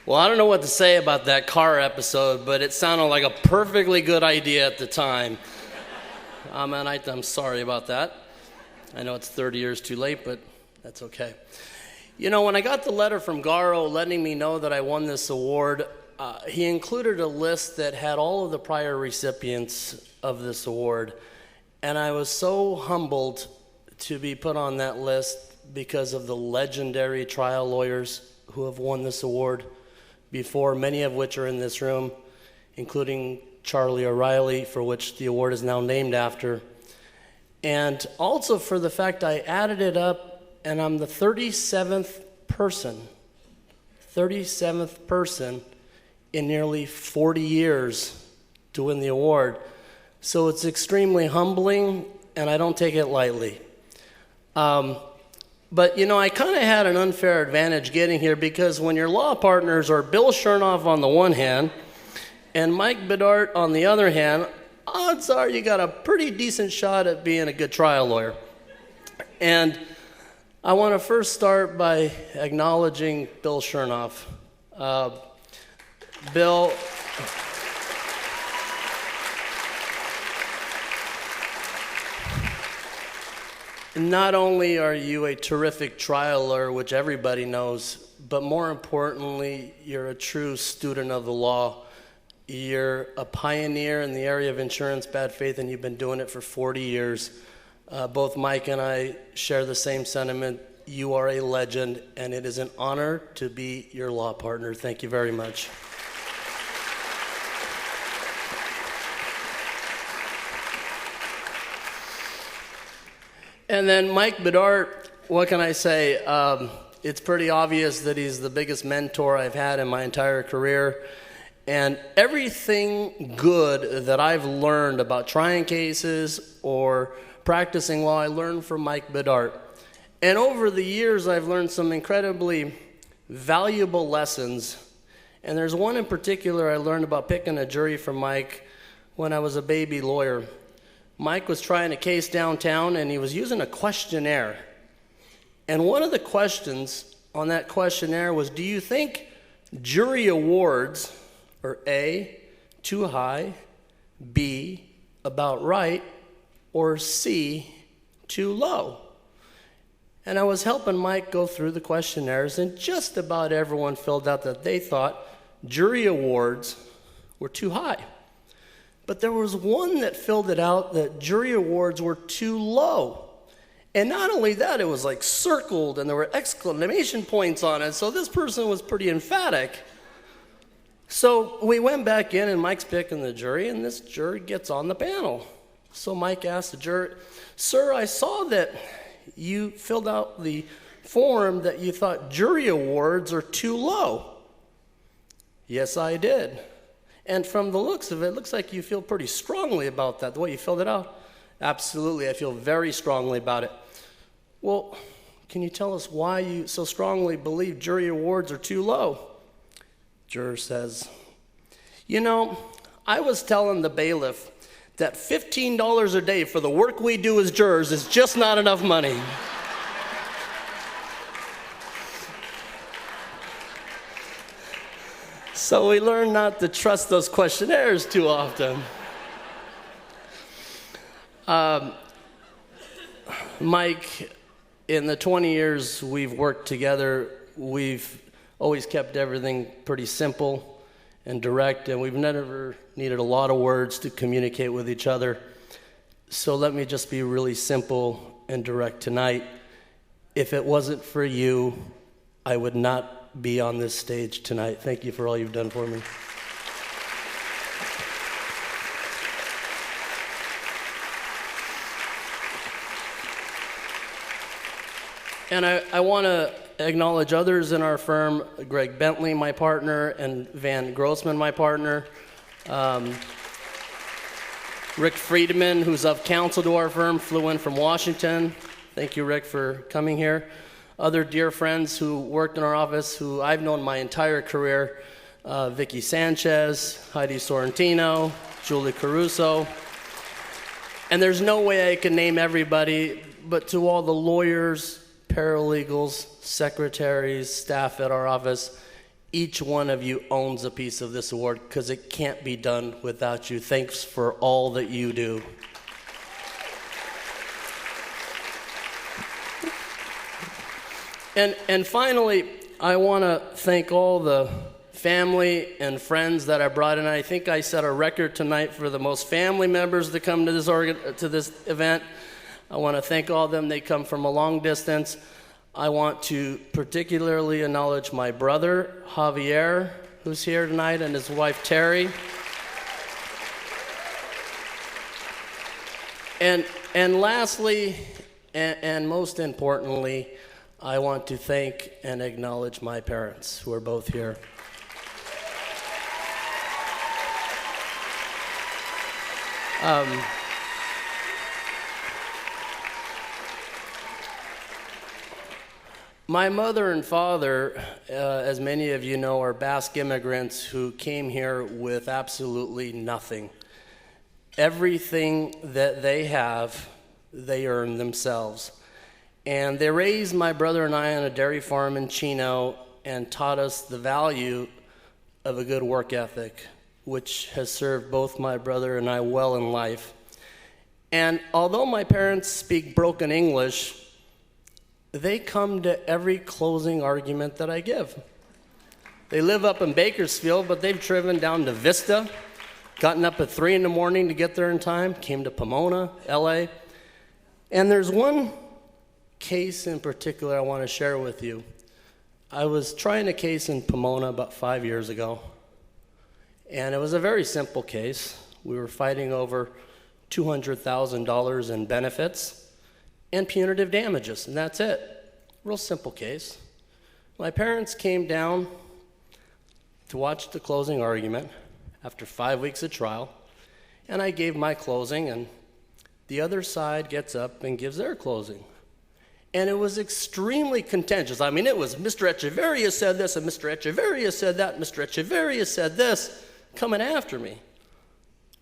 Well, I don't know what to say about that car episode, but it sounded like a perfectly good idea at the time. And I'm sorry about that. I know it's 30 years too late, but that's okay. You know, when I got the letter from Garo letting me know that I won this award, he included a list that had all of the prior recipients of this award. And I was so humbled to be put on that list because of the legendary trial lawyers who have won this award before, many of which are in this room, including Charlie O'Reilly, for which the award is now named after. And also for the fact I added it up, and I'm the 37th person in nearly 40 years to win the award. So it's extremely humbling, and I don't take it lightly. But, you know, I kind of had an unfair advantage getting here because when your law partners are Bill Shernoff on the one hand and Mike Bidart on the other hand, odds are you got a pretty decent shot at being a good trial lawyer. And I want to first start by acknowledging Bill Shernoff. Bill, not only are you a terrific trial lawyer, which everybody knows, but more importantly, you're a true student of the law. You're a pioneer in the area of insurance bad faith, and you've been doing it for 40 years. Both Mike and I share the same sentiment. You are a legend, and it is an honor to be your law partner. Thank you very much. And then Mike Bidart, what can I say? It's pretty obvious that he's the biggest mentor I've had in my entire career. And everything good that I've learned about trying cases or practicing law, I learned from Mike Bidart. And over the years, I've learned some incredibly valuable lessons. And there's one in particular I learned about picking a jury from Mike when I was a baby lawyer. Mike was trying a case downtown, and he was using a questionnaire. And one of the questions on that questionnaire was, do you think jury awards are A, too high, B, about right, or C, too low? And I was helping Mike go through the questionnaires, and just about everyone filled out that they thought jury awards were too high. But there was one that filled it out that jury awards were too low. And not only that, it was like circled and there were exclamation points on it. So this person was pretty emphatic. So we went back in and Mike's picking the jury and this jury gets on the panel. So Mike asked the jury, "Sir, I saw that you filled out the form that you thought jury awards are too low." "Yes, I did. And from the looks of it, it looks like you feel pretty strongly about that, the way you filled it out." "Absolutely, I feel very strongly about it." "Well, can you tell us why you so strongly believe jury awards are too low?" Juror says, "You know, I was telling the bailiff that $15 a day for the work we do as jurors is just not enough money." So we learn not to trust those questionnaires too often. Mike, in the 20 years we've worked together, we've always kept everything pretty simple and direct, and we've never needed a lot of words to communicate with each other. So let me just be really simple and direct tonight. If it wasn't for you, I would not be on this stage tonight. Thank you for all you've done for me. And I want to acknowledge others in our firm: Greg Bentley, my partner, and Van Grossman, my partner. Rick Friedman, who's of counsel to our firm, flew in from Washington. Thank you, Rick, for coming here. Other dear friends who worked in our office who I've known my entire career: Vicky Sanchez, Heidi Sorrentino, Julie Caruso. And there's no way I can name everybody, but to all the lawyers, paralegals, secretaries, staff at our office, each one of you owns a piece of this award because it can't be done without you. Thanks for all that you do. And finally, I want to thank all the family and friends that I brought in. I think I set a record tonight for the most family members to come to this event. I want to thank all of them. They come from a long distance. I want to particularly acknowledge my brother, Javier, who's here tonight, and his wife, Terry. And lastly, and most importantly, I want to thank and acknowledge my parents, who are both here. My mother and father, as many of you know, are Basque immigrants who came here with absolutely nothing. Everything that they have, they earned themselves. And they raised my brother and I on a dairy farm in Chino and taught us the value of a good work ethic, which has served both my brother and I well in life. And although my parents speak broken English, they come to every closing argument that I give. They live up in Bakersfield, but they've driven down to Vista, gotten up at 3 in the morning to get there in time, came to Pomona, LA. And there's one case in particular I want to share with you. I was trying a case in Pomona about 5 years ago, and it was a very simple case. We were fighting over $200,000 in benefits and punitive damages, and that's it. Real simple case. My parents came down to watch the closing argument after 5 weeks of trial, and I gave my closing, and the other side gets up and gives their closing. And it was extremely contentious. I mean, it was Mr. Echeverria said this, and Mr. Echeverria said that, and Mr. Echeverria said this, coming after me.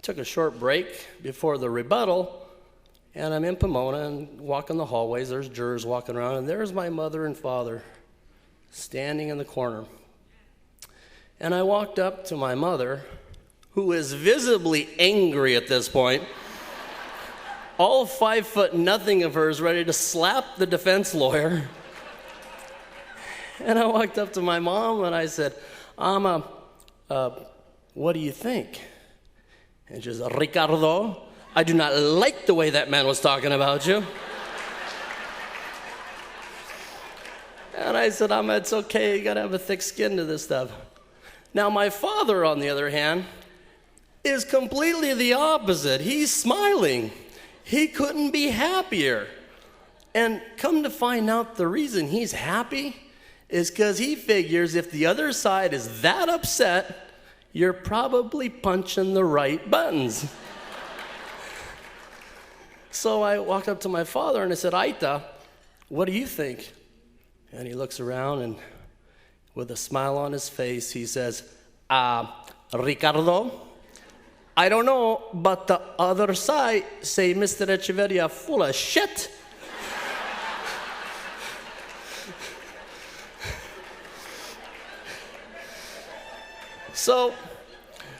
Took a short break before the rebuttal, and I'm in Pomona and walking the hallways. There's jurors walking around, and there's my mother and father standing in the corner. And I walked up to my mother, who is visibly angry at this point. All 5 foot nothing of her is ready to slap the defense lawyer. And I walked up to my mom and I said, Ama, what do you think? And she said, Ricardo, I do not like the way that man was talking about you. And I said, Ama, it's okay, you gotta have a thick skin to this stuff. Now my father, on the other hand, is completely the opposite. He's smiling. He couldn't be happier. And come to find out, the reason he's happy is because he figures if the other side is that upset, you're probably punching the right buttons. So I walked up to my father and I said, Aita, what do you think? And he looks around and with a smile on his face, he says, Ricardo, I don't know, but the other side say Mr. Echeverria full of shit. So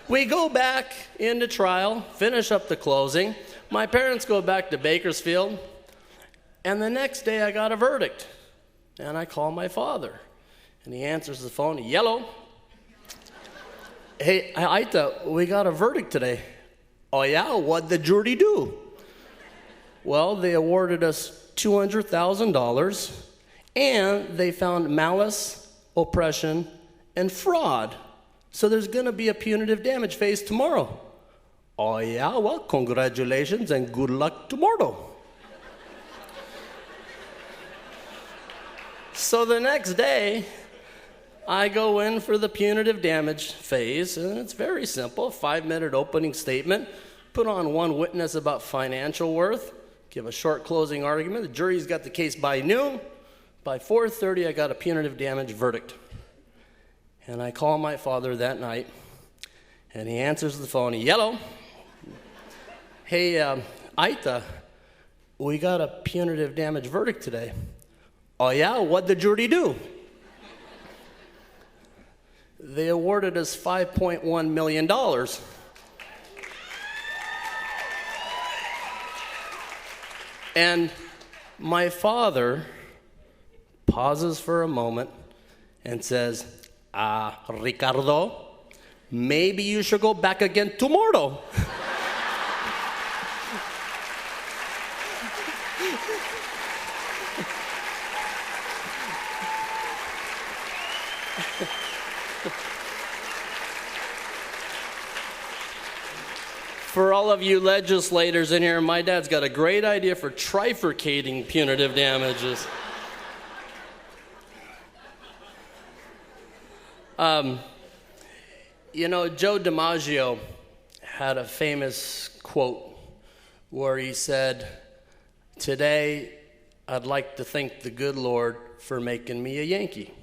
we go back into trial, finish up the closing. My parents go back to Bakersfield, and the next day I got a verdict. And I call my father, and he answers the phone, yellow. Hey, Aita, we got a verdict today. Oh yeah, what'd the jury do? Well, they awarded us $200,000, and they found malice, oppression, and fraud. So there's gonna be a punitive damage phase tomorrow. Oh yeah, well, congratulations and good luck tomorrow. So the next day, I go in for the punitive damage phase, and it's very simple. 5-minute opening statement, put on one witness about financial worth, give a short closing argument. The jury's got the case by noon. By 4:30, I got a punitive damage verdict. And I call my father that night, and he answers the phone, yellow. Hey, Aita, we got a punitive damage verdict today. Oh yeah, what'd the jury do? they awarded us $5.1 million. And my father pauses for a moment and says, Ricardo, maybe you should go back again tomorrow. For all of you legislators in here, my dad's got a great idea for trifurcating punitive damages. You know, Joe DiMaggio had a famous quote where he said, "Today, I'd like to thank the good Lord for making me a Yankee."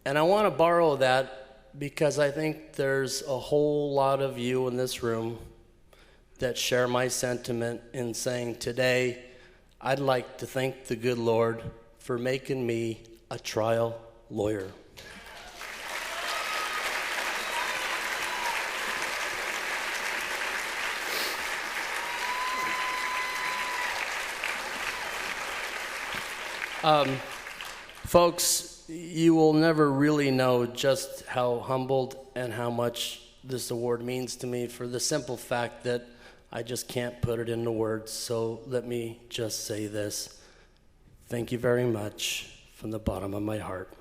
And I want to borrow that because I think there's a whole lot of you in this room that share my sentiment in saying, today, I'd like to thank the good Lord for making me a trial lawyer. Folks, you will never really know just how humbled and how much this award means to me for the simple fact that I just can't put it into words. So let me just say this. Thank you very much from the bottom of my heart.